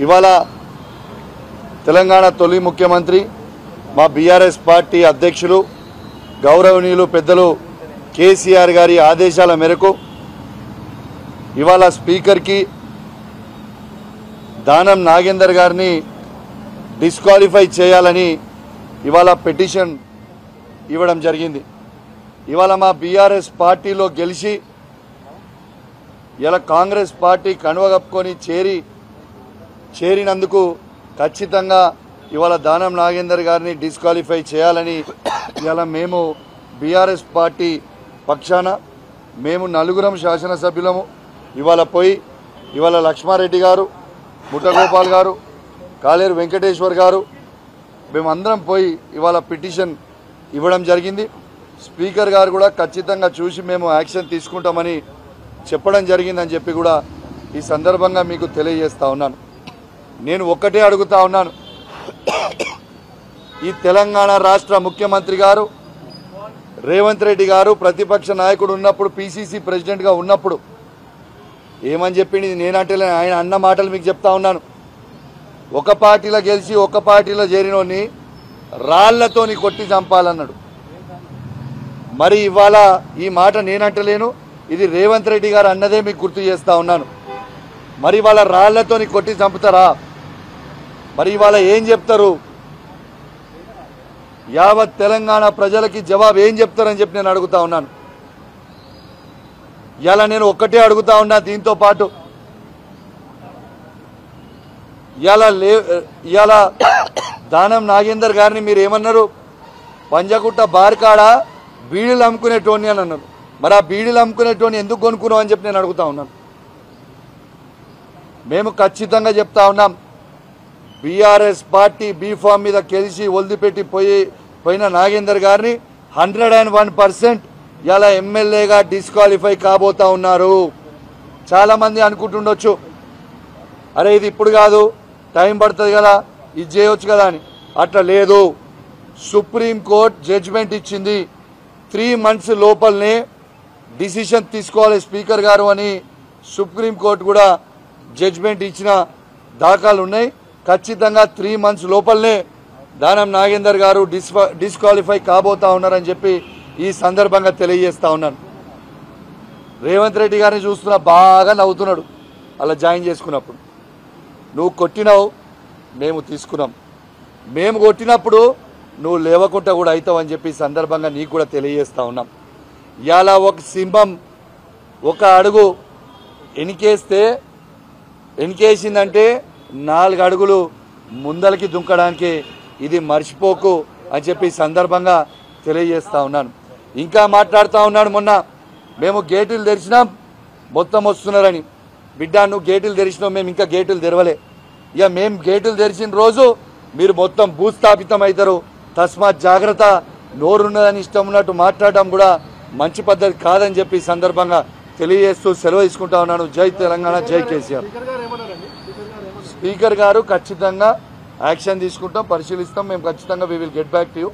ఇవాళ తెలంగాణ తొలి ముఖ్యమంత్రి మా బీఆర్ఎస్ పార్టీ అధ్యక్షులు గౌరవనీయులు పెద్దలు కేసీఆర్ గారి ఆదేశాల మేరకు ఇవాళ స్పీకర్కి దానం నాగేందర్ గారిని డిస్క్వాలిఫై చేయాలని ఇవాళ పిటిషన్ ఇవ్వడం జరిగింది. ఇవాళ మా బీఆర్ఎస్ పార్టీలో గెలిచి ఇలా కాంగ్రెస్ పార్టీ కనువగప్పుకొని చేరినందుకు ఖచ్చితంగా ఇవాళ దానం నాగేందర్ గారిని డిస్క్వాలిఫై చేయాలని ఇలా మేము బీఆర్ఎస్ పార్టీ పక్షాన మేము నలుగురం శాసనసభ్యులము ఇవాళ పోయి ఇవాళ లక్ష్మారెడ్డి గారు, ముఠగోపాల్ గారు, కాలేరు వెంకటేశ్వర్ గారు మేమందరం పోయి ఇవాళ పిటిషన్ ఇవ్వడం జరిగింది. స్పీకర్ గారు కూడా ఖచ్చితంగా చూసి మేము యాక్షన్ తీసుకుంటామని చెప్పడం జరిగిందని చెప్పి కూడా ఈ సందర్భంగా మీకు తెలియజేస్తా ఉన్నాను. నేను ఒక్కటే అడుగుతా ఉన్నాను, ఈ తెలంగాణ రాష్ట్ర ముఖ్యమంత్రి గారు రేవంత్ రెడ్డి గారు ప్రతిపక్ష నాయకుడు ఉన్నప్పుడు, పిసిసి ప్రెసిడెంట్గా ఉన్నప్పుడు ఏమని చెప్పింది నేనంటే ఆయన అన్న మాటలు మీకు చెప్తా ఉన్నాను. ఒక పార్టీలో గెలిచి ఒక పార్టీలో చేరినోని రాళ్లతోని కొట్టి చంపాలన్నాడు. మరి ఇవాళ ఈ మాట నేనంటలేను, ఇది రేవంత్ రెడ్డి గారు అన్నదే మీకు గుర్తు చేస్తా ఉన్నాను. మరి ఇవాళ రాళ్లతోని కొట్టి చంపుతారా? మరి ఇవాళ ఏం చెప్తారు? యావత్ తెలంగాణ ప్రజలకి జవాబు ఏం చెప్తారని చెప్పి నేను అడుగుతా ఉన్నాను. ఇలా నేను ఒక్కటే అడుగుతా ఉన్నా, దీంతో పాటు ఇవాళ దానం నాగేందర్ గారిని మీరు ఏమన్నారు? పంజగుట్ట బార్కాడ బీడీలు అమ్ముకునేటోని అని అన్నారు. మరి ఆ బీడీలు అమ్ముకునేటోని ఎందుకు కొనుక్కున్నావు అని చెప్పి నేను అడుగుతా ఉన్నాను. మేము ఖచ్చితంగా చెప్తా ఉన్నాం, బీఆర్ఎస్ పార్టీ బీఫామ్ మీద గెలిచి వదిలిపెట్టి పోయిన నాగేందర్ గారిని 101% ఇలా ఎమ్మెల్యేగా డిస్క్వాలిఫై కాబోతా ఉన్నారు. చాలామంది అనుకుంటుండొచ్చు, అరే ఇది ఇప్పుడు కాదు, టైం పడుతుంది కదా, ఇది చేయవచ్చు కదా అని. అట్లా లేదు. సుప్రీంకోర్టు జడ్జిమెంట్ ఇచ్చింది, 3 months లోపలనే డిసిషన్ తీసుకోవాలి స్పీకర్ గారు అని సుప్రీంకోర్టు కూడా జడ్జిమెంట్ ఇచ్చిన దాఖలు ఉన్నాయి. ఖచ్చితంగా 3 months లోపలనే దానం నాగేందర్ గారు డిస్క్వాలిఫై కాబోతా ఉన్నారని చెప్పి ఈ సందర్భంగా తెలియజేస్తా ఉన్నాను. రేవంత్ రెడ్డి గారిని చూస్తున్నా బాగా నవ్వుతున్నాడు. అలా జాయిన్ చేసుకున్నప్పుడు నువ్వు కొట్టినావు, మేము తీసుకున్నాం. మేము కొట్టినప్పుడు నువ్వు లేవకుండా కూడా అవుతావని చెప్పి సందర్భంగా నీకు కూడా తెలియజేస్తా ఉన్నాం. ఇలా ఒక సింహం ఒక అడుగు ఎనికేసిందంటే 4 అడుగులు ముందలకి దుంకడానికి ఇది మర్చిపోకు అని చెప్పి సందర్భంగా తెలియజేస్తా ఉన్నాను. ఇంకా మాట్లాడుతూ ఉన్నాడు, మొన్న మేము గేటులు తెరిచినాం మొత్తం వస్తున్నారని. బిడ్డ నువ్వు గేటులు తెరిచినావు, మేము ఇంకా గేటులు తెరవలే. ఇక మేము గేటులు తెరిచిన రోజు మీరు మొత్తం భూస్థాపితం అవుతారు. తస్మాత్ జాగ్రత్త. నోరున్నదని ఇష్టం ఉన్నట్టు మాట్లాడడం కూడా మంచి పద్ధతి కాదని చెప్పి సందర్భంగా తెలియజేస్తూ సెలవు తీసుకుంటా ఉన్నాను. జై తెలంగాణ, జై కేసీఆర్. స్పీకర్ గారు ఖచ్చితంగా యాక్షన్ తీసుకుంటాం, పరిశీలిస్తాం. మేము ఖచ్చితంగా we will get back to you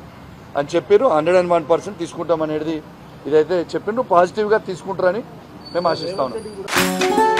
అని చెప్పారు. 101% తీసుకుంటాం అనేది ఇదైతే చెప్పిండ్రు. పాజిటివ్గా తీసుకుంటారని మేము ఆశిస్తా ఉన్నాం.